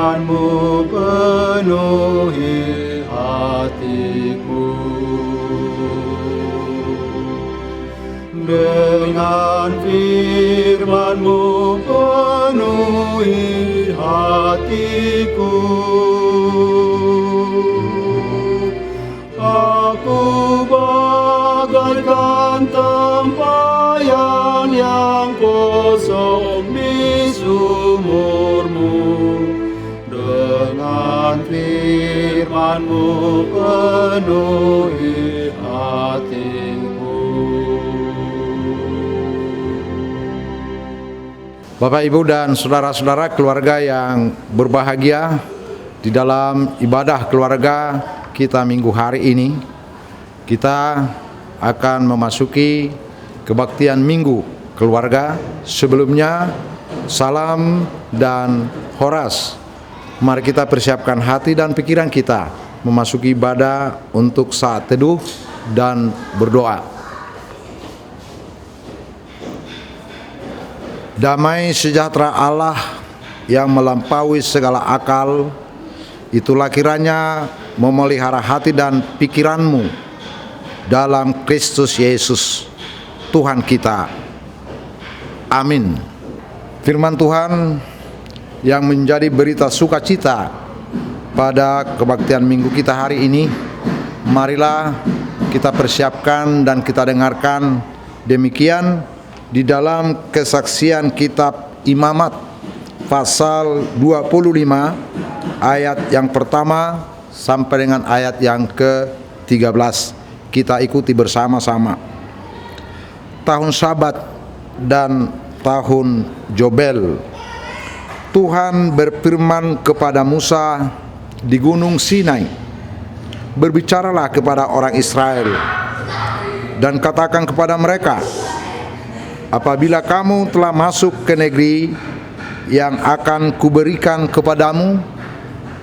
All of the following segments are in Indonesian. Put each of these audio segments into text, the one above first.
firman-Mu penuhi hatiku. Dengan firman-Mu penuhi hatiku. Aku bagaikan tempayan yang kosong di sumur-Mu. Dengan firman-Mu penuhi hatiku. Bapak, Ibu, dan saudara-saudara keluarga yang berbahagia, di dalam ibadah keluarga kita minggu hari ini, kita akan memasuki kebaktian minggu keluarga. Sebelumnya, salam dan horas. Mari kita persiapkan hati dan pikiran kita memasuki ibadah untuk saat teduh dan berdoa. Damai sejahtera Allah yang melampaui segala akal, itulah kiranya memelihara hati dan pikiranmu dalam Kristus Yesus Tuhan kita. Amin. Firman Tuhan yang menjadi berita sukacita pada kebaktian minggu kita hari ini, marilah kita persiapkan dan kita dengarkan demikian di dalam kesaksian kitab Imamat pasal 25 ayat yang pertama sampai dengan ayat yang ke-13. Kita ikuti bersama-sama. Tahun Sabat dan tahun Jobel. Tuhan berfirman kepada Musa di Gunung Sinai, "Berbicaralah kepada orang Israel dan katakan kepada mereka, apabila kamu telah masuk ke negeri yang akan kuberikan kepadamu,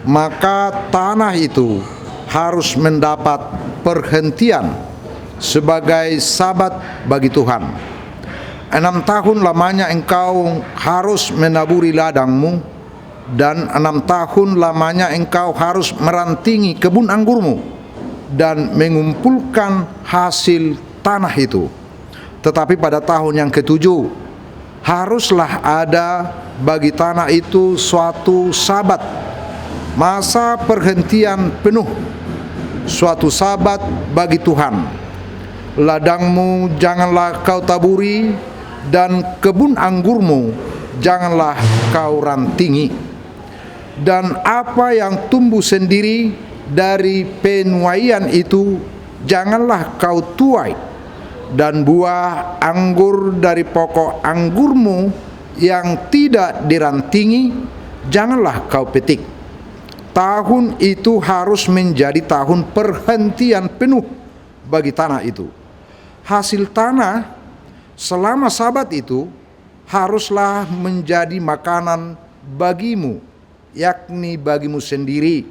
maka tanah itu harus mendapat perhentian sebagai sabat bagi Tuhan. 6 tahun lamanya engkau harus menaburi ladangmu, dan 6 tahun lamanya engkau harus merantingi kebun anggurmu dan mengumpulkan hasil tanah itu. Tetapi pada tahun yang ke-7 haruslah ada bagi tanah itu suatu sabat, masa perhentian penuh, suatu sabat bagi Tuhan. Ladangmu janganlah kau taburi, dan kebun anggurmu janganlah kau rantingi. Dan apa yang tumbuh sendiri dari penuaian itu janganlah kau tuai, dan buah anggur dari pokok anggurmu yang tidak dirantingi janganlah kau petik. Tahun itu harus menjadi tahun perhentian penuh bagi tanah itu. Hasil tanah selama sabat itu haruslah menjadi makanan bagimu, yakni bagimu sendiri,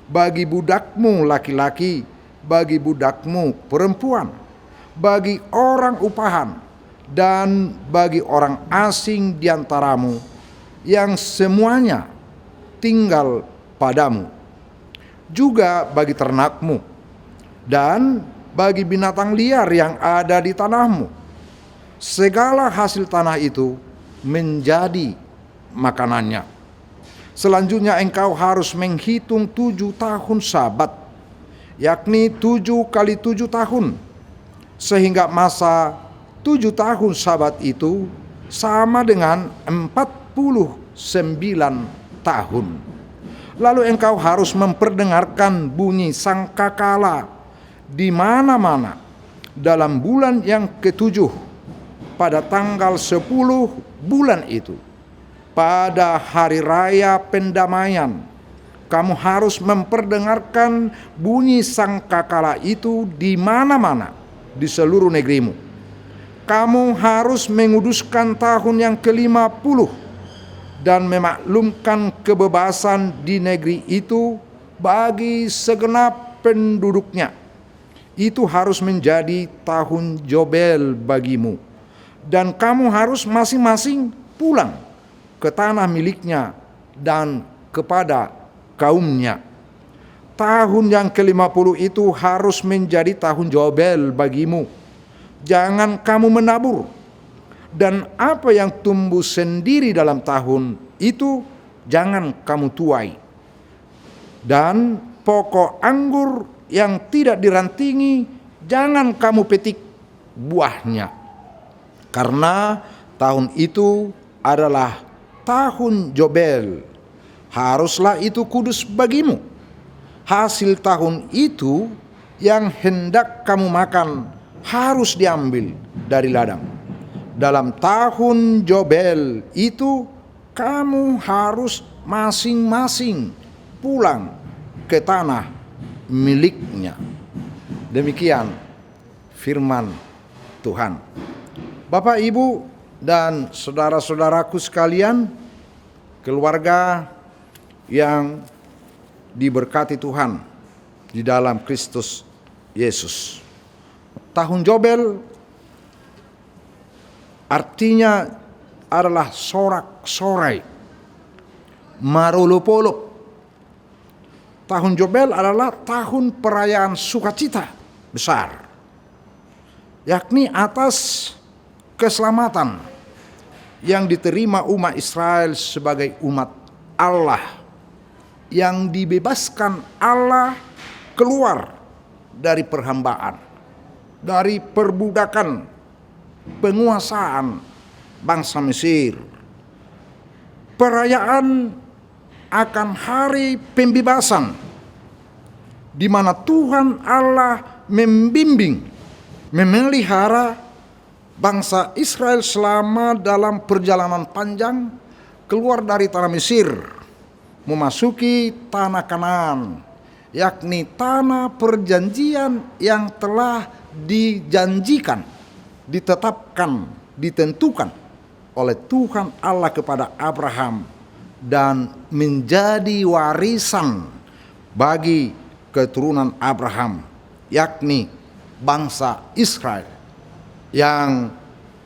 bagi budakmu laki-laki, bagi budakmu perempuan, bagi orang upahan, dan bagi orang asing di antaramu yang semuanya tinggal padamu, juga bagi ternakmu dan bagi binatang liar yang ada di tanahmu. Segala hasil tanah itu menjadi makanannya. Selanjutnya engkau harus menghitung 7 tahun sabat, yakni 7 kali 7 tahun, sehingga masa 7 tahun sabat itu sama dengan 49 tahun. Lalu engkau harus memperdengarkan bunyi sangkakala di mana-mana dalam bulan yang ke-7 pada tanggal 10 bulan itu. Pada hari raya pendamaian, kamu harus memperdengarkan bunyi sangkakala itu di mana-mana di seluruh negerimu. Kamu harus menguduskan tahun yang ke-50 dan memaklumkan kebebasan di negeri itu bagi segenap penduduknya. Itu harus menjadi tahun Jobel bagimu, dan kamu harus masing-masing pulang ke tanah miliknya dan kepada kaumnya. Tahun yang ke-50 itu harus menjadi tahun Yobel bagimu. Jangan kamu menabur, dan apa yang tumbuh sendiri dalam tahun itu jangan kamu tuai. Dan pokok anggur yang tidak dirantingi jangan kamu petik buahnya. Karena tahun itu adalah tahun Yobel. Haruslah itu kudus bagimu. Hasil tahun itu yang hendak kamu makan harus diambil dari ladang. Dalam tahun Yobel itu kamu harus masing-masing pulang ke tanah miliknya. Demikian firman Tuhan. Bapak, Ibu, dan saudara-saudaraku sekalian, keluarga yang diberkati Tuhan di dalam Kristus Yesus. Tahun Yobel artinya adalah sorak-sorai, marolopolo. Tahun Yobel adalah tahun perayaan sukacita besar, yakni atas keselamatan yang diterima umat Israel sebagai umat Allah, yang dibebaskan Allah keluar dari perhambaan, dari perbudakan penguasaan bangsa Mesir. Perayaan akan hari pembebasan, di mana Tuhan Allah membimbing, memelihara bangsa Israel selama dalam perjalanan panjang keluar dari tanah Mesir, memasuki tanah Kanaan, yakni tanah perjanjian yang telah dijanjikan, ditetapkan, ditentukan oleh Tuhan Allah kepada Abraham dan menjadi warisan bagi keturunan Abraham, yakni bangsa Israel yang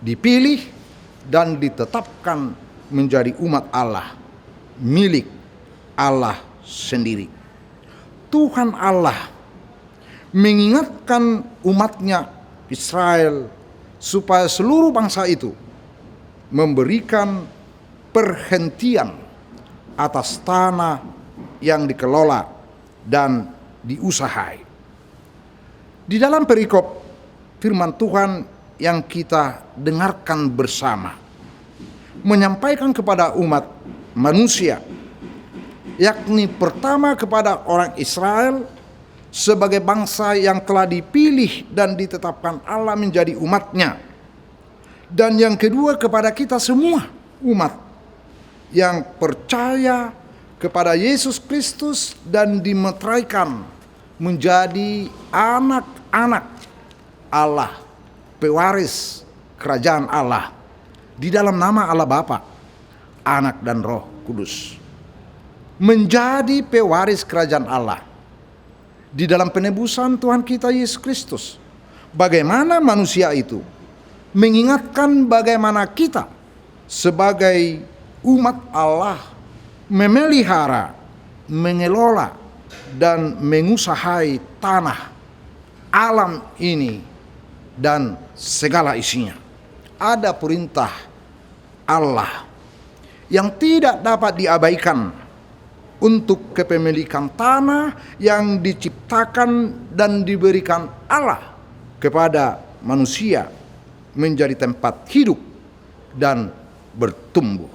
dipilih dan ditetapkan menjadi umat Allah, milik Allah sendiri. Tuhan Allah mengingatkan umatnya Israel supaya seluruh bangsa itu memberikan perhentian atas tanah yang dikelola dan diusahai. Di dalam perikop firman Tuhan yang kita dengarkan bersama, menyampaikan kepada umat manusia, yakni pertama kepada orang Israel sebagai bangsa yang telah dipilih dan ditetapkan Allah menjadi umatnya, dan yang kedua kepada kita semua umat yang percaya kepada Yesus Kristus dan dimeteraikan menjadi anak-anak Allah, pewaris kerajaan Allah di dalam nama Allah Bapa, Anak dan Roh Kudus. Menjadi pewaris kerajaan Allah di dalam penebusan Tuhan kita Yesus Kristus. Bagaimana manusia itu mengingatkan bagaimana kita sebagai umat Allah memelihara, mengelola, dan mengusahai tanah, alam ini, dan segala isinya. Ada perintah Allah yang tidak dapat diabaikan untuk kepemilikan tanah yang diciptakan dan diberikan Allah kepada manusia menjadi tempat hidup dan bertumbuh.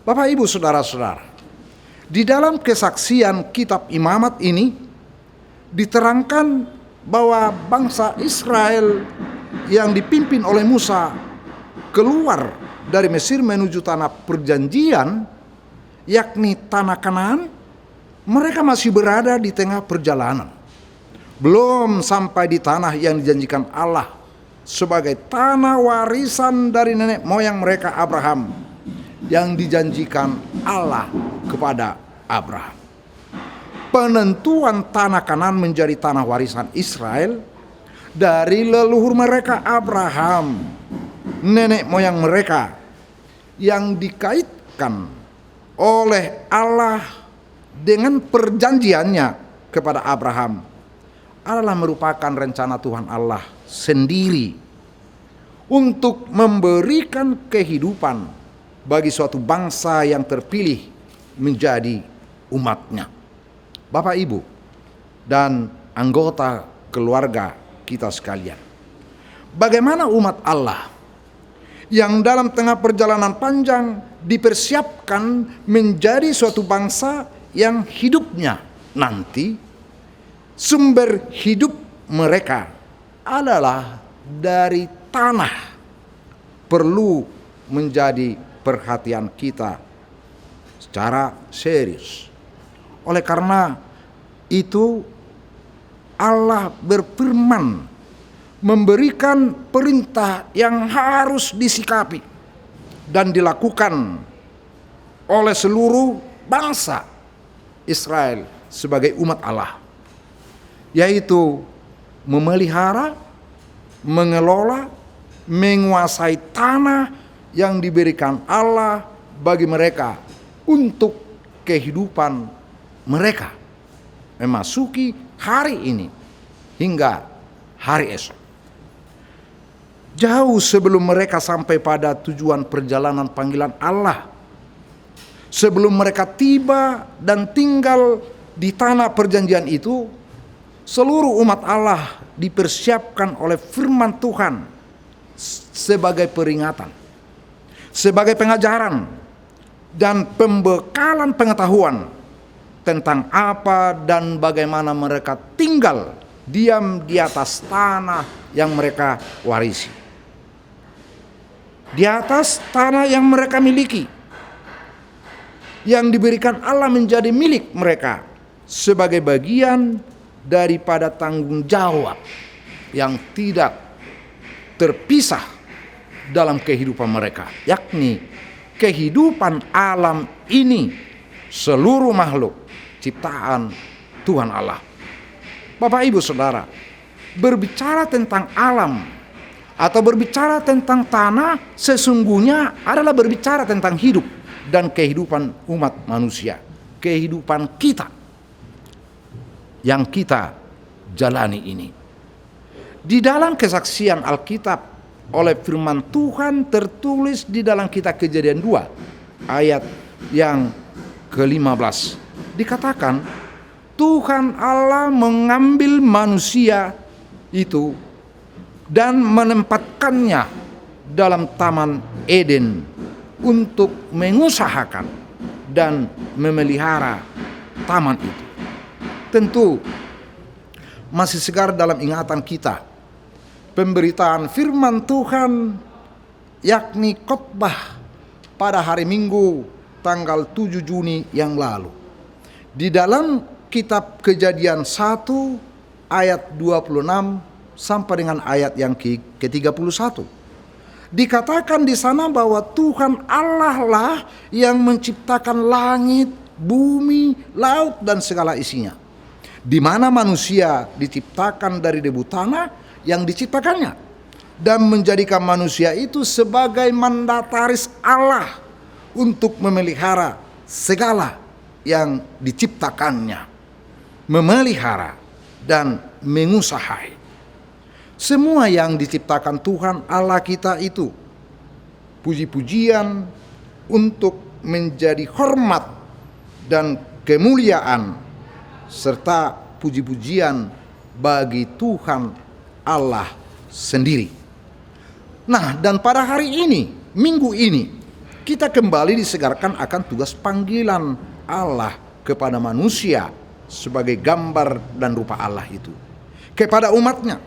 Bapak, Ibu, saudara-saudara, di dalam kesaksian kitab Imamat ini diterangkan bahwa bangsa Israel yang dipimpin oleh Musa keluar dari Mesir menuju tanah perjanjian, yakni tanah Kanaan. Mereka masih berada di tengah perjalanan, belum sampai di tanah yang dijanjikan Allah sebagai tanah warisan dari nenek moyang mereka Abraham, yang dijanjikan Allah kepada Abraham. Penentuan tanah Kanaan menjadi tanah warisan Israel dari leluhur mereka Abraham, nenek moyang mereka, yang dikaitkan oleh Allah dengan perjanjiannya kepada Abraham adalah merupakan rencana Tuhan Allah sendiri untuk memberikan kehidupan bagi suatu bangsa yang terpilih menjadi umatnya. Bapak, Ibu, dan anggota keluarga kita sekalian, bagaimana umat Allah yang dalam tengah perjalanan panjang dipersiapkan menjadi suatu bangsa yang hidupnya nanti sumber hidup mereka adalah dari tanah, perlu menjadi perhatian kita secara serius. Oleh karena itu Allah berfirman memberikan perintah yang harus disikapi dan dilakukan oleh seluruh bangsa Israel sebagai umat Allah, yaitu memelihara, mengelola, menguasai tanah yang diberikan Allah bagi mereka untuk kehidupan mereka memasuki hari ini hingga hari esok. Jauh sebelum mereka sampai pada tujuan perjalanan panggilan Allah, sebelum mereka tiba dan tinggal di tanah perjanjian itu, seluruh umat Allah dipersiapkan oleh firman Tuhan sebagai peringatan, sebagai pengajaran, dan pembekalan pengetahuan tentang apa dan bagaimana mereka tinggal diam di atas tanah yang mereka warisi, di atas tanah yang mereka miliki, yang diberikan Allah menjadi milik mereka sebagai bagian daripada tanggung jawab yang tidak terpisah dalam kehidupan mereka, yakni kehidupan alam ini, seluruh makhluk ciptaan Tuhan Allah. Bapak, Ibu, Saudara, berbicara tentang alam atau berbicara tentang tanah sesungguhnya adalah berbicara tentang hidup dan kehidupan umat manusia, kehidupan kita yang kita jalani ini. Di dalam kesaksian Alkitab oleh firman Tuhan tertulis di dalam kitab Kejadian 2 ayat yang ke-15, dikatakan Tuhan Allah mengambil manusia itu dan menempatkannya dalam Taman Eden untuk mengusahakan dan memelihara taman itu. Tentu masih segar dalam ingatan kita pemberitaan firman Tuhan, yakni khotbah pada hari Minggu tanggal 7 Juni yang lalu. Di dalam kitab Kejadian 1 ayat 26 sampai dengan ayat yang ke-31. Dikatakan di sana bahwa Tuhan Allah lah yang menciptakan langit, bumi, laut dan segala isinya. Di mana manusia diciptakan dari debu tanah yang diciptakannya, dan menjadikan manusia itu sebagai mandataris Allah untuk memelihara segala yang diciptakannya, memelihara dan mengusahai semua yang diciptakan Tuhan Allah kita itu. Puji-pujian untuk menjadi hormat dan kemuliaan serta puji-pujian bagi Tuhan Allah sendiri. Nah, dan pada hari ini, minggu ini, kita kembali disegarkan akan tugas panggilan Allah kepada manusia sebagai gambar dan rupa Allah itu, kepada umatnya,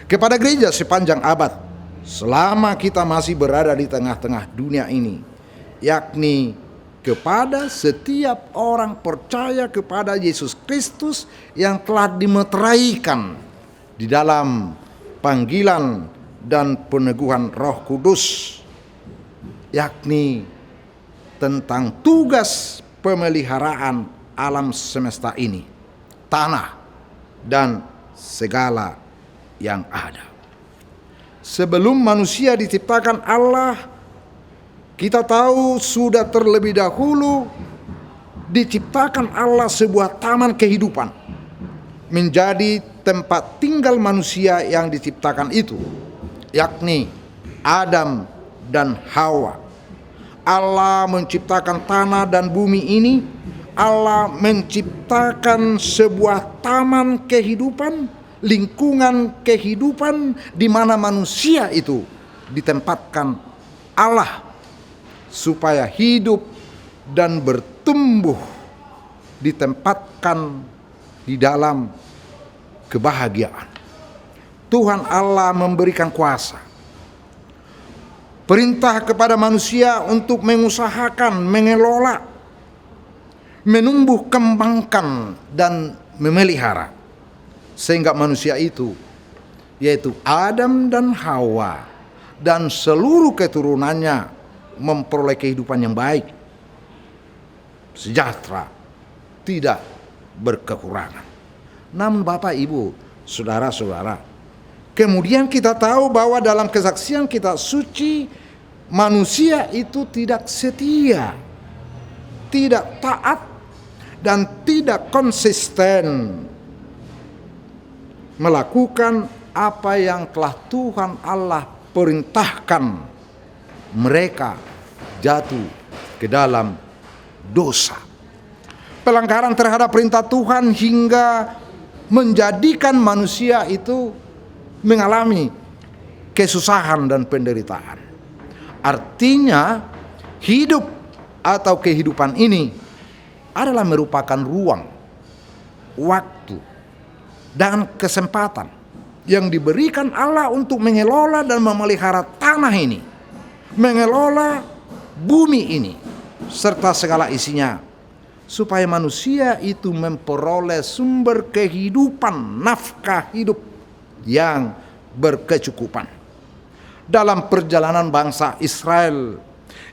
kepada gereja sepanjang abad selama kita masih berada di tengah-tengah dunia ini, yakni kepada setiap orang percaya kepada Yesus Kristus yang telah dimeteraikan di dalam panggilan dan peneguhan Roh Kudus, yakni tentang tugas pemeliharaan alam semesta ini, tanah dan segala yang ada. Sebelum manusia diciptakan, Allah Kita tahu sudah terlebih dahulu diciptakan Allah sebuah taman kehidupan menjadi tempat tinggal manusia yang diciptakan itu, yakni Adam dan Hawa. Allah menciptakan tanah dan bumi ini. Allah menciptakan sebuah taman kehidupan, lingkungan kehidupan di mana manusia itu ditempatkan Allah supaya hidup dan bertumbuh, ditempatkan di dalam kebahagiaan. Tuhan Allah memberikan kuasa, perintah kepada manusia untuk mengusahakan, mengelola, menumbuh kembangkan dan memelihara, sehingga manusia itu, yaitu Adam dan Hawa dan seluruh keturunannya, memperoleh kehidupan yang baik, sejahtera, tidak berkekurangan. Namun Bapak, Ibu, Saudara-saudara, kemudian kita tahu bahwa dalam kesaksian kitab suci, manusia itu tidak setia, tidak taat, dan tidak konsisten melakukan apa yang telah Tuhan Allah perintahkan. Mereka jatuh ke dalam dosa, pelanggaran terhadap perintah Tuhan, hingga menjadikan manusia itu mengalami kesusahan dan penderitaan. Artinya hidup atau kehidupan ini adalah merupakan ruang, waktu, dan kesempatan yang diberikan Allah untuk mengelola dan memelihara tanah ini, mengelola bumi ini, serta segala isinya, supaya manusia itu memperoleh sumber kehidupan, nafkah hidup yang berkecukupan. Dalam perjalanan bangsa Israel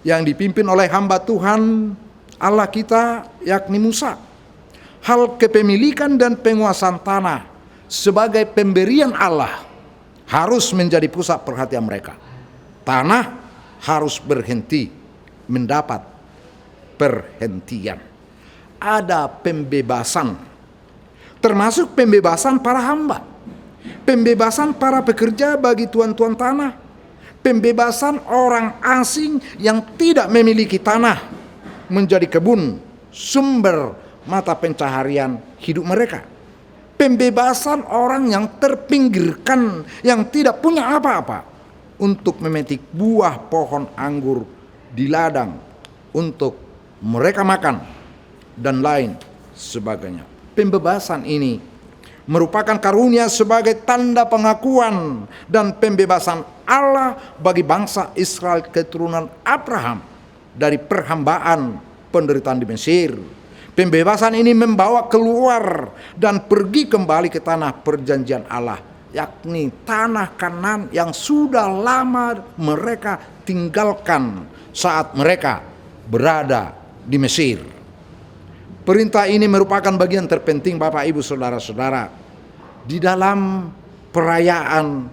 yang dipimpin oleh hamba Tuhan Allah kita, yakni Musa, hal kepemilikan dan penguasaan tanah sebagai pemberian Allah harus menjadi pusat perhatian mereka. Tanah harus berhenti, mendapat perhentian. Ada pembebasan, termasuk pembebasan para hamba, pembebasan para pekerja bagi tuan-tuan tanah, pembebasan orang asing yang tidak memiliki tanah menjadi kebun, sumber mata pencaharian hidup mereka. Pembebasan orang yang terpinggirkan, yang tidak punya apa-apa, untuk memetik buah pohon anggur di ladang untuk mereka makan, dan lain sebagainya. Pembebasan ini merupakan karunia sebagai tanda pengakuan dan pembebasan Allah bagi bangsa Israel keturunan Abraham dari perhambaan penderitaan di Mesir. Pembebasan ini membawa keluar dan pergi kembali ke tanah perjanjian Allah, yakni tanah Kanaan yang sudah lama mereka tinggalkan saat mereka berada di Mesir. Perintah ini merupakan bagian terpenting, Bapak, Ibu, Saudara-saudara, di dalam perayaan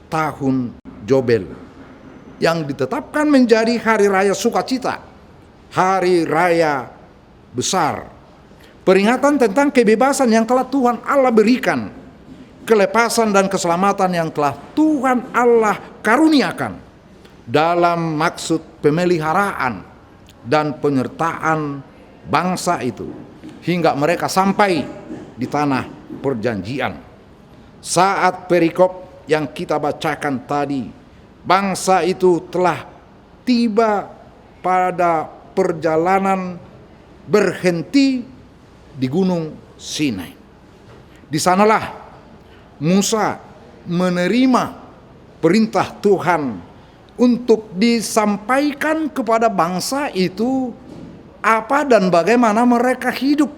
tahun Jobel yang ditetapkan menjadi hari raya sukacita, hari raya besar, peringatan tentang kebebasan yang telah Tuhan Allah berikan, kelepasan dan keselamatan yang telah Tuhan Allah karuniakan dalam maksud pemeliharaan dan penyertaan bangsa itu hingga mereka sampai di tanah perjanjian. Saat perikop yang kita bacakan tadi, bangsa itu telah tiba pada perjalanan berhenti di Gunung Sinai. Di sanalah Musa menerima perintah Tuhan untuk disampaikan kepada bangsa itu apa dan bagaimana mereka hidup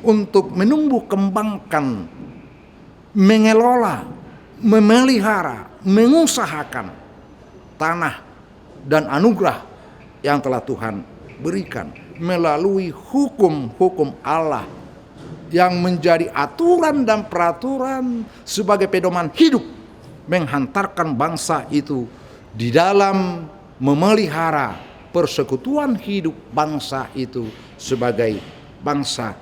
untuk menumbuh kembangkan, mengelola, memelihara, mengusahakan tanah dan anugerah yang telah Tuhan berikan melalui hukum-hukum Allah yang menjadi aturan dan peraturan sebagai pedoman hidup, menghantarkan bangsa itu di dalam memelihara persekutuan hidup bangsa itu sebagai bangsa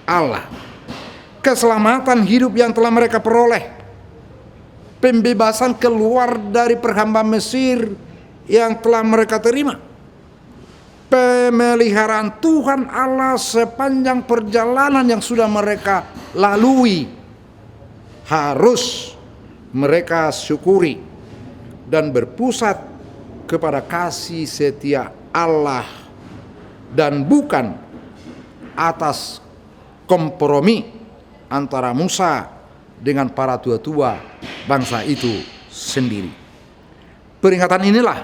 Allah. Keselamatan hidup yang telah mereka peroleh, pembebasan keluar dari perhambaan Mesir yang telah mereka terima, pemeliharaan Tuhan Allah sepanjang perjalanan yang sudah mereka lalui, harus mereka syukuri dan berpusat kepada kasih setia Allah dan bukan atas kompromi antara Musa dengan para tua-tua bangsa itu sendiri. Peringatan inilah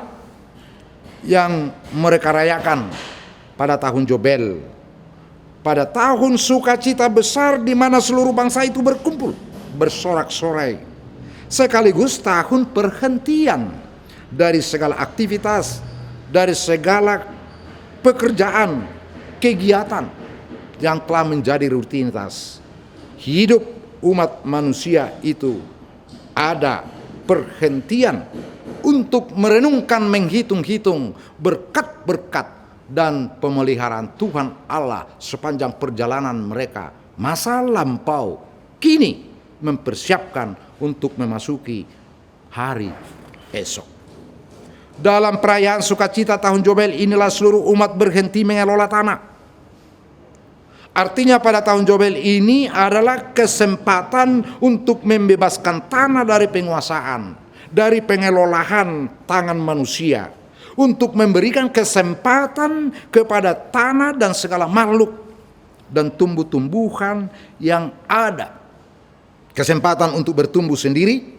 yang mereka rayakan pada tahun Yobel, pada tahun sukacita besar di mana seluruh bangsa itu berkumpul bersorak-sorai, sekaligus tahun perhentian dari segala aktivitas, dari segala pekerjaan, kegiatan yang telah menjadi rutinitas hidup umat manusia itu. Ada perhentian untuk merenungkan, menghitung-hitung berkat-berkat dan pemeliharaan Tuhan Allah sepanjang perjalanan mereka masa lampau, kini mempersiapkan untuk memasuki hari esok. Dalam perayaan sukacita tahun Yobel inilah seluruh umat berhenti mengelola tanah. Artinya pada tahun Yobel ini adalah kesempatan untuk membebaskan tanah dari penguasaan, dari pengelolaan tangan manusia, untuk memberikan kesempatan kepada tanah dan segala makhluk dan tumbuh-tumbuhan yang ada. Kesempatan untuk bertumbuh sendiri,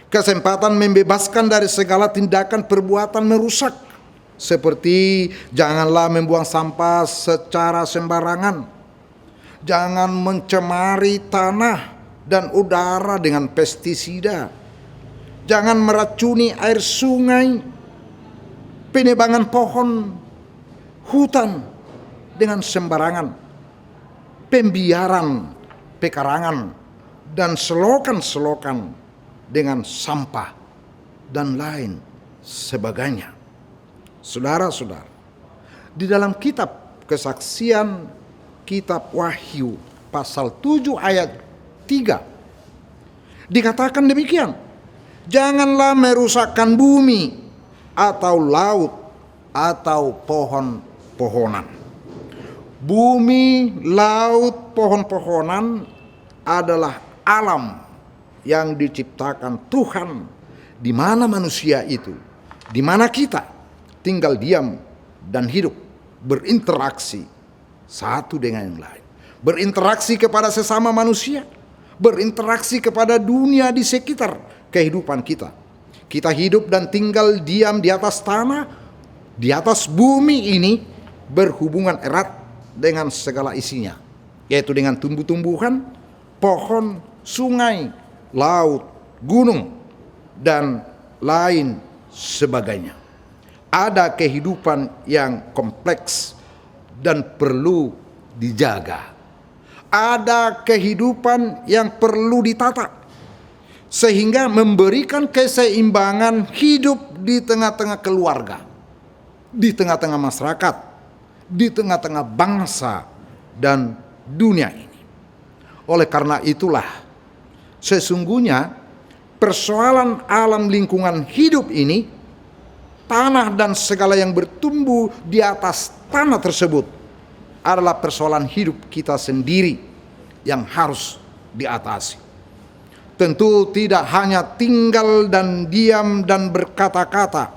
kesempatan membebaskan dari segala tindakan perbuatan merusak, seperti janganlah membuang sampah secara sembarangan, jangan mencemari tanah dan udara dengan pestisida, jangan meracuni air sungai, penebangan pohon, hutan dengan sembarangan, pembiaran pekarangan dan selokan-selokan dengan sampah dan lain sebagainya. Saudara-saudara, di dalam kitab kesaksian, kitab Wahyu pasal 7 ayat 3 dikatakan demikian, janganlah merusakkan bumi atau laut atau pohon-pohonan. Bumi, laut, pohon-pohonan adalah alam yang diciptakan Tuhan, di mana manusia itu, di mana kita tinggal diam dan hidup, berinteraksi satu dengan yang lain, berinteraksi kepada sesama manusia, berinteraksi kepada dunia di sekitar kehidupan kita. Kita hidup dan tinggal diam di atas tanah, di atas bumi ini, berhubungan erat dengan segala isinya, yaitu dengan tumbuh-tumbuhan, pohon, sungai, laut, gunung, dan lain sebagainya. Ada kehidupan yang kompleks dan perlu dijaga. Ada kehidupan yang perlu ditata, sehingga memberikan keseimbangan hidup di tengah-tengah keluarga, di tengah-tengah masyarakat, di tengah-tengah bangsa dan dunia ini. Oleh karena itulah, sesungguhnya persoalan alam lingkungan hidup ini, tanah dan segala yang bertumbuh di atas tanah tersebut, adalah persoalan hidup kita sendiri yang harus diatasi. Tentu tidak hanya tinggal dan diam dan berkata-kata,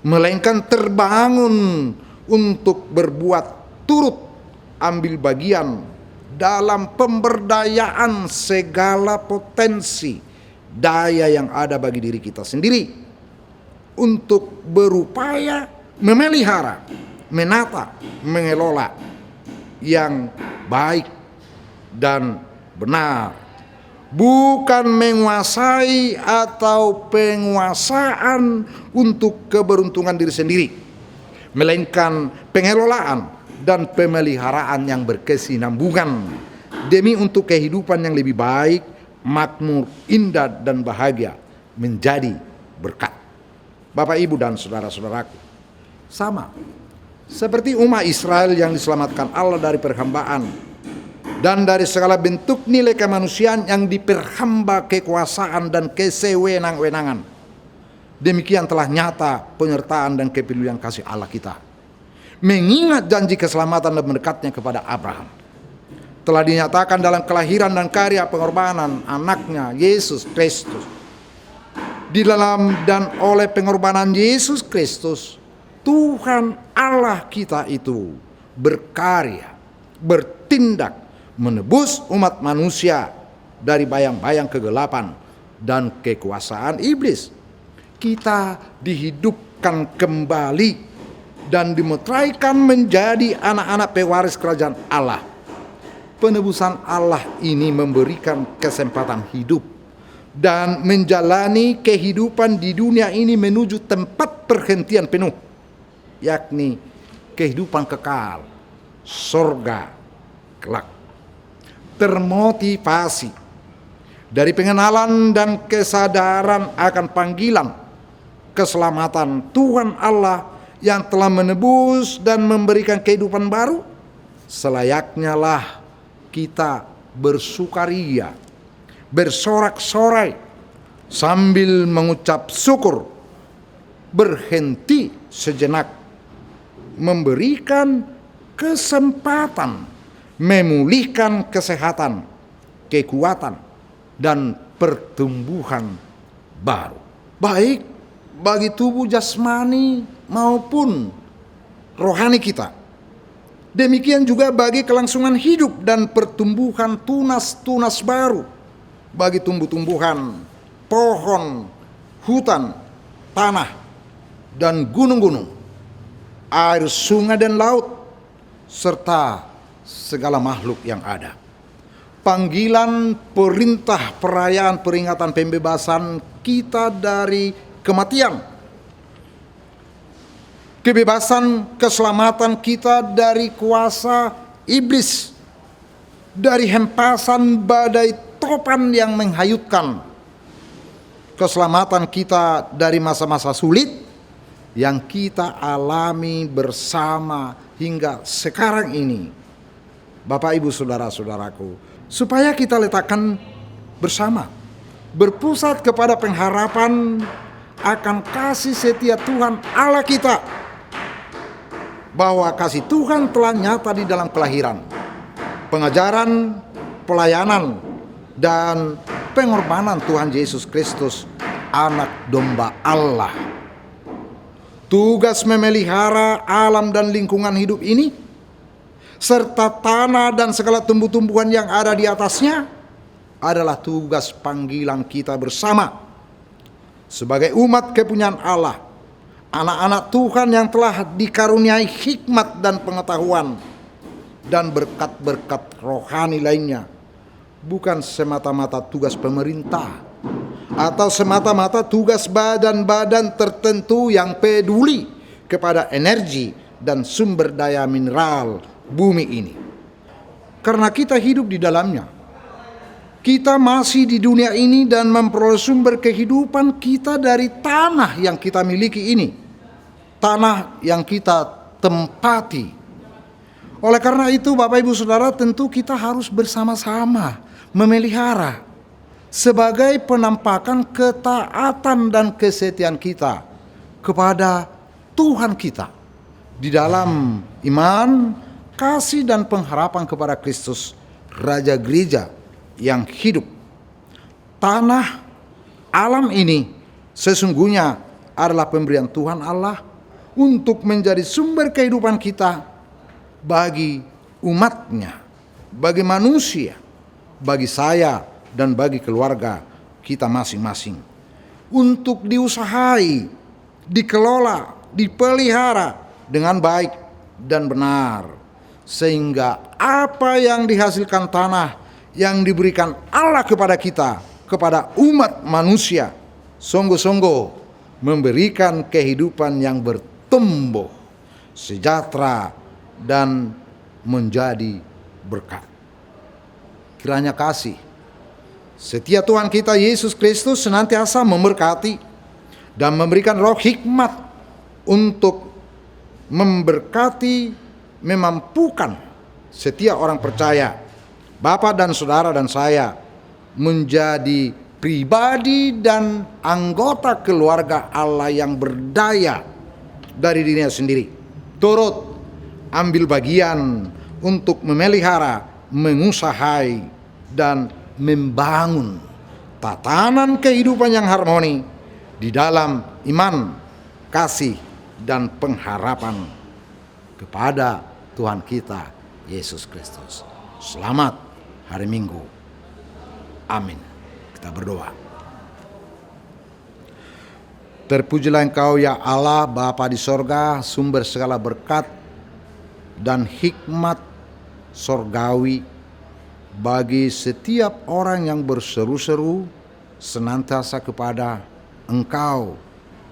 melainkan terbangun untuk berbuat turut ambil bagian dalam pemberdayaan segala potensi daya yang ada bagi diri kita sendiri, untuk berupaya memelihara, menata, mengelola yang baik dan benar, bukan menguasai atau penguasaan untuk keberuntungan diri sendiri, melainkan pengelolaan dan pemeliharaan yang berkesinambungan demi untuk kehidupan yang lebih baik, makmur, indah, dan bahagia menjadi berkat. Bapak, Ibu, dan saudara-saudaraku. Sama seperti umat Israel yang diselamatkan Allah dari perhambaan dan dari segala bentuk nilai kemanusiaan yang diperhamba kekuasaan dan kesewenang-wenangan. Demikian telah nyata penyertaan dan kepedulian kasih Allah kita, mengingat janji keselamatan dan mendekatnya kepada Abraham. Telah dinyatakan dalam kelahiran dan karya pengorbanan anaknya Yesus Kristus. Di dalam dan oleh pengorbanan Yesus Kristus, Tuhan Allah kita itu berkarya, bertindak, menebus umat manusia dari bayang-bayang kegelapan dan kekuasaan iblis. Kita dihidupkan kembali dan dimeteraikan menjadi anak-anak pewaris kerajaan Allah. Penebusan Allah ini memberikan kesempatan hidup dan menjalani kehidupan di dunia ini menuju tempat perhentian penuh, yakni kehidupan kekal, sorga kelak. Termotivasi dari pengenalan dan kesadaran akan panggilan keselamatan Tuhan Allah yang telah menebus dan memberikan kehidupan baru, selayaknya lah kita bersukaria, bersorak-sorai sambil mengucap syukur, berhenti sejenak, memberikan kesempatan memulihkan kesehatan, kekuatan, dan pertumbuhan baru, baik bagi tubuh jasmani maupun rohani kita. Demikian juga bagi kelangsungan hidup dan pertumbuhan tunas-tunas baru bagi tumbuh-tumbuhan, pohon, hutan, tanah, dan gunung-gunung, air sungai dan laut, serta segala makhluk yang ada. Panggilan perintah perayaan peringatan pembebasan kita dari kematian, kebebasan keselamatan kita dari kuasa iblis, dari hempasan badai topan yang menghanyutkan, keselamatan kita dari masa-masa sulit yang kita alami bersama hingga sekarang ini. Bapak, Ibu, saudara-saudaraku, supaya kita letakkan bersama, berpusat kepada pengharapan akan kasih setia Tuhan Allah kita, bahwa kasih Tuhan telah nyata di dalam kelahiran, pengajaran, pelayanan, dan pengorbanan Tuhan Yesus Kristus, anak domba Allah. Tugas memelihara alam dan lingkungan hidup ini, serta tanah dan segala tumbuh-tumbuhan yang ada di atasnya, adalah tugas panggilan kita bersama sebagai umat kepunyaan Allah, anak-anak Tuhan yang telah dikaruniai hikmat dan pengetahuan dan berkat-berkat rohani lainnya, bukan semata-mata tugas pemerintah atau semata-mata tugas badan-badan tertentu yang peduli kepada energi dan sumber daya mineral bumi ini. Karena kita hidup di dalamnya, kita masih di dunia ini dan memperoleh sumber kehidupan kita dari tanah yang kita miliki ini, tanah yang kita tempati. Oleh karena itu, Bapak, Ibu, Saudara, tentu kita harus bersama-sama memelihara sebagai penampakan ketaatan dan kesetiaan kita kepada Tuhan kita di dalam iman, kasih, dan pengharapan kepada Kristus, Raja Gereja yang hidup. Tanah alam ini sesungguhnya adalah pemberian Tuhan Allah untuk menjadi sumber kehidupan kita bagi umatnya, bagi manusia, bagi saya, dan bagi keluarga kita masing-masing, untuk diusahai, dikelola, dipelihara dengan baik dan benar, sehingga apa yang dihasilkan tanah yang diberikan Allah kepada kita, kepada umat manusia, sungguh-sungguh memberikan kehidupan yang bertumbuh, sejahtera, dan menjadi berkat. Kiranya kasih setia Tuhan kita Yesus Kristus senantiasa memberkati dan memberikan roh hikmat untuk memberkati, memampukan setiap orang percaya, Bapak dan saudara dan saya, menjadi pribadi dan anggota keluarga Allah yang berdaya dari dirinya sendiri, turut ambil bagian untuk memelihara, mengusahai, dan membangun tatanan kehidupan yang harmoni di dalam iman, kasih, dan pengharapan kepada Tuhan kita Yesus Kristus. Selamat hari Minggu. Amin. Kita berdoa. Terpujilah Engkau ya Allah, Bapa di sorga, sumber segala berkat dan hikmat sorgawi bagi setiap orang yang berseru-seru senantiasa kepada Engkau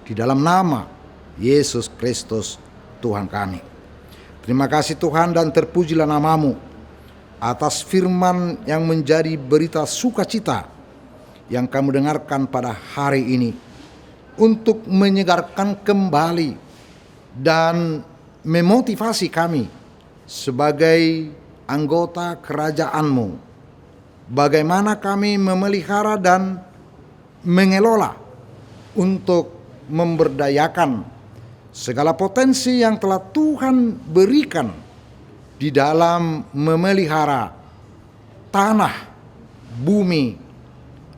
di dalam nama Yesus Kristus Tuhan kami. Terima kasih Tuhan, dan terpujilah nama-Mu atas firman yang menjadi berita sukacita yang kami dengarkan pada hari ini, untuk menyegarkan kembali dan memotivasi kami sebagai anggota kerajaan-Mu, bagaimana kami memelihara dan mengelola untuk memberdayakan segala potensi yang telah Tuhan berikan di dalam memelihara tanah, bumi,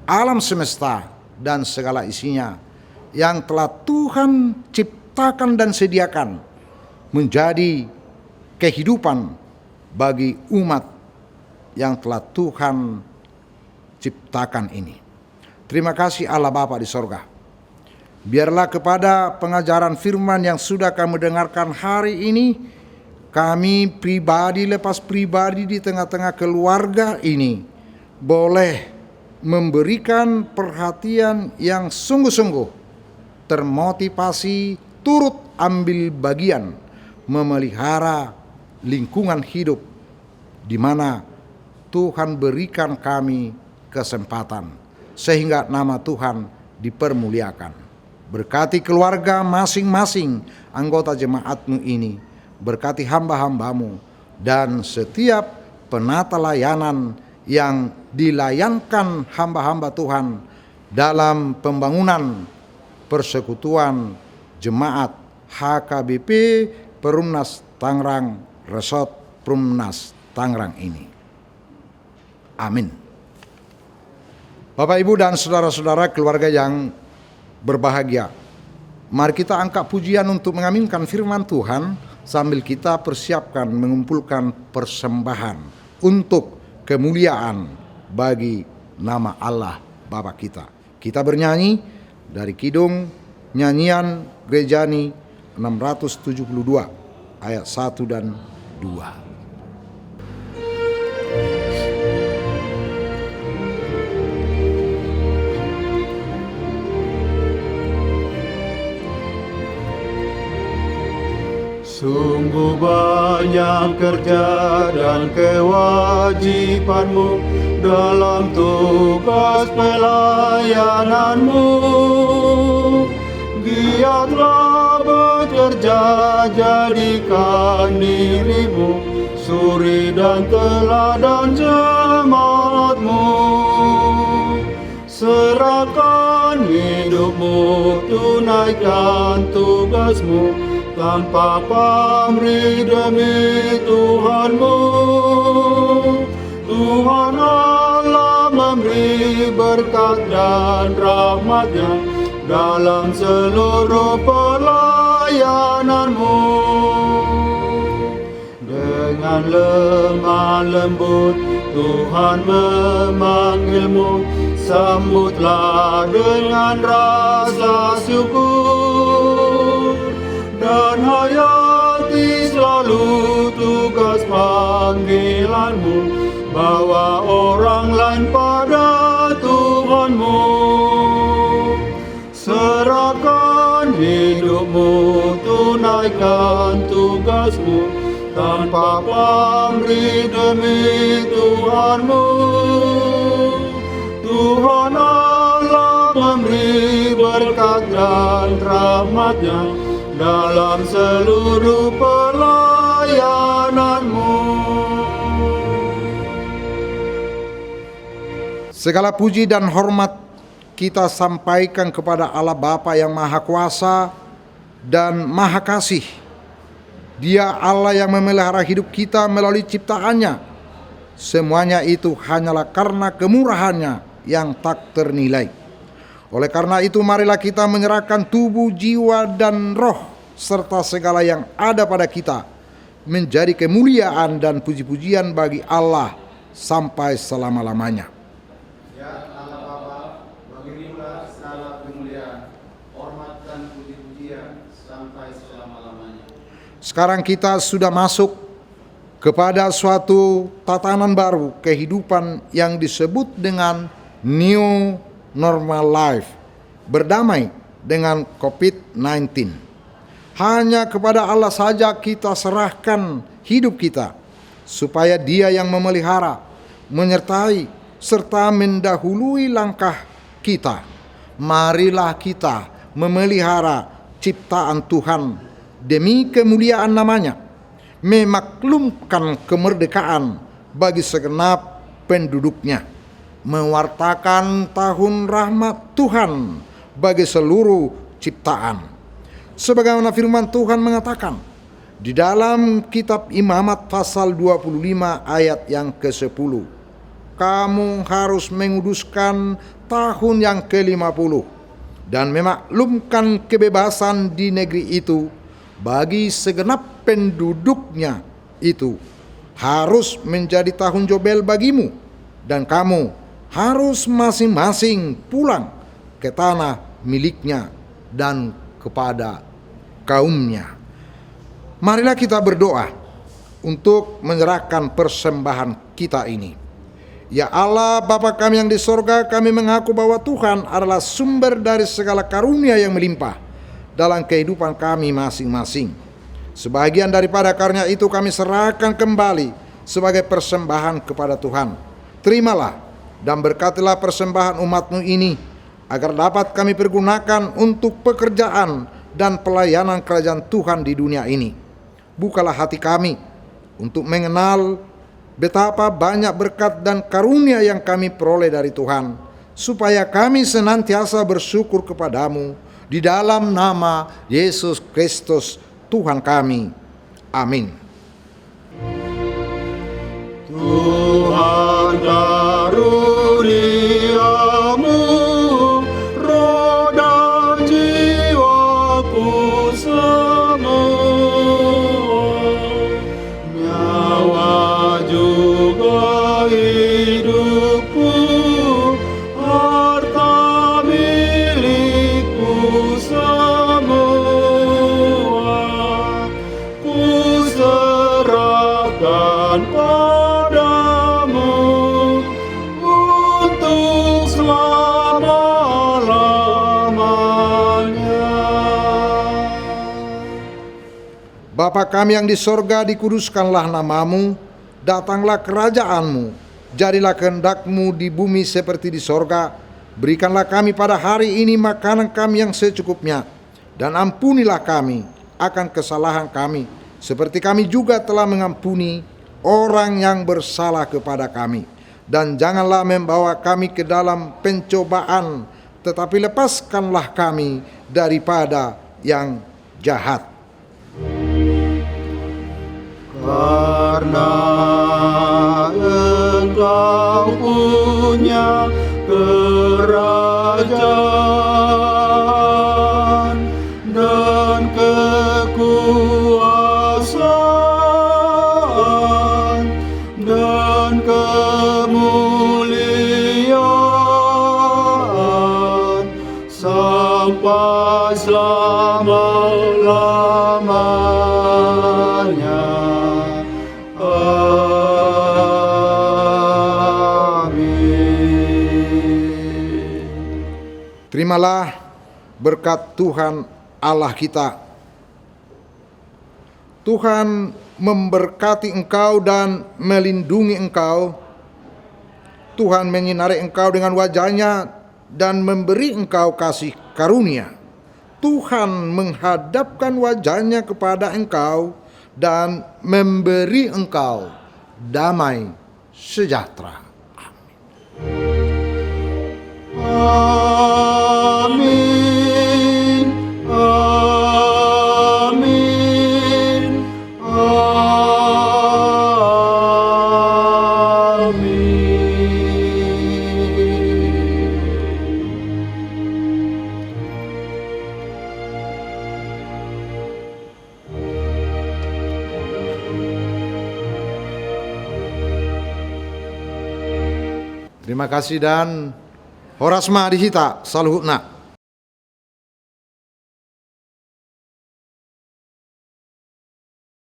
alam semesta, dan segala isinya yang telah Tuhan ciptakan dan sediakan menjadi kehidupan bagi umat yang telah Tuhan ciptakan ini. Terima kasih Allah Bapa di sorga. Biarlah kepada pengajaran firman yang sudah kami dengarkan hari ini, kami pribadi lepas pribadi di tengah-tengah keluarga ini boleh memberikan perhatian yang sungguh-sungguh, termotivasi, turut ambil bagian memelihara lingkungan hidup di mana Tuhan berikan kami kesempatan, sehingga nama Tuhan dipermuliakan. Berkati keluarga masing-masing anggota jemaat-Mu ini, berkati hamba-hamba-Mu, dan setiap penata layanan yang dilayankan hamba-hamba Tuhan dalam pembangunan persekutuan jemaat HKBP Perumnas Tangerang, Resort Perumnas Tangerang ini. Amin. Bapak, Ibu, dan saudara-saudara keluarga yang berbahagia, mari kita angkat pujian untuk mengaminkan firman Tuhan sambil kita persiapkan mengumpulkan persembahan untuk kemuliaan bagi nama Allah Bapa kita. Kita bernyanyi dari Kidung Nyanyian Gerejani 672 ayat 1 dan 2. Sungguh banyak kerja dan kewajibanmu dalam tugas pelayananmu. Giatlah bekerja, jadikan dirimu suri dan teladan jemaatmu. Serahkan hidupmu, tunaikan tugasmu tanpa pamrih demi Tuhanmu. Tuhan Allah memberi berkat dan rahmat-Nya dalam seluruh pelayananmu. Dengan lemah lembut Tuhan memanggilmu, sambutlah dengan rasa syukur, dan hayati selalu tugas panggilanmu, bawa orang lain pada Tuhanmu. Serahkan hidupmu, tunaikan tugasmu tanpa pamrih demi Tuhanmu. Tuhan Allah pemberi berkat dan rahmat-Nya dalam seluruh pelayananmu. Segala puji dan hormat kita sampaikan kepada Allah Bapa yang Maha Kuasa dan Maha Kasih. Dia Allah yang memelihara hidup kita melalui ciptaannya. Semuanya itu hanyalah karena kemurahannya yang tak ternilai. Oleh karena itu marilah kita menyerahkan tubuh, jiwa, dan roh serta segala yang ada pada kita menjadi kemuliaan dan puji-pujian bagi Allah sampai selama-lamanya. Ya Allah Bapa, bagi-Mu segala kemuliaan, hormat dan puji-pujian sampai selama-lamanya. Sekarang kita sudah masuk kepada suatu tatanan baru kehidupan yang disebut dengan New Normal Life, berdamai dengan COVID-19. Hanya kepada Allah saja kita serahkan hidup kita, supaya Dia yang memelihara, menyertai, serta mendahului langkah kita. Marilah kita memelihara ciptaan Tuhan demi kemuliaan namanya, memaklumkan kemerdekaan bagi segenap penduduknya, mewartakan tahun rahmat Tuhan bagi seluruh ciptaan. Sebagaimana firman Tuhan mengatakan di dalam kitab Imamat pasal 25 ayat yang ke-10, kamu harus menguduskan tahun yang ke-50 dan memaklumkan kebebasan di negeri itu bagi segenap penduduknya. Itu harus menjadi tahun Yobel bagimu, dan kamu harus masing-masing pulang ke tanah miliknya dan kepada kaumnya. Marilah kita berdoa untuk menyerahkan persembahan kita ini. Ya Allah, Bapa kami yang di sorga, kami mengaku bahwa Tuhan adalah sumber dari segala karunia yang melimpah dalam kehidupan kami masing-masing. Sebagian daripada karunia itu kami serahkan kembali sebagai persembahan kepada Tuhan. Terimalah dan berkatilah persembahan umat-Mu ini, agar dapat kami pergunakan untuk pekerjaan dan pelayanan kerajaan Tuhan di dunia ini. Bukalah hati kami untuk mengenal betapa banyak berkat dan karunia yang kami peroleh dari Tuhan, supaya kami senantiasa bersyukur kepadamu di dalam nama Yesus Kristus Tuhan kami. Amin. Tuhan karuniamu, roh dan jiwaku semua, nyawa juga hidupku, harta milikku semua, ku serahkan padamu untuk selama-lamanya. Bapa kami yang di sorga, dikuduskanlah namamu, datanglah kerajaanmu, jadilah kehendak-Mu di bumi seperti di sorga. Berikanlah kami pada hari ini makanan kami yang secukupnya, dan ampunilah kami akan kesalahan kami, seperti kami juga telah mengampuni orang yang bersalah kepada kami. Dan janganlah membawa kami ke dalam pencobaan, tetapi lepaskanlah kami daripada yang jahat. Karena Engkau punya kerajaan dan kekuasaan dan kemuliaan sampai selama-lamanya. Terimalah berkat Tuhan Allah kita. Tuhan memberkati engkau dan melindungi engkau. Tuhan menyinari engkau dengan wajah-Nya dan memberi engkau kasih karunia. Tuhan menghadapkan wajahnya kepada engkau dan memberi engkau damai sejahtera. Amin. Amin. Terima kasih dan Horasma dihita, saluhutna.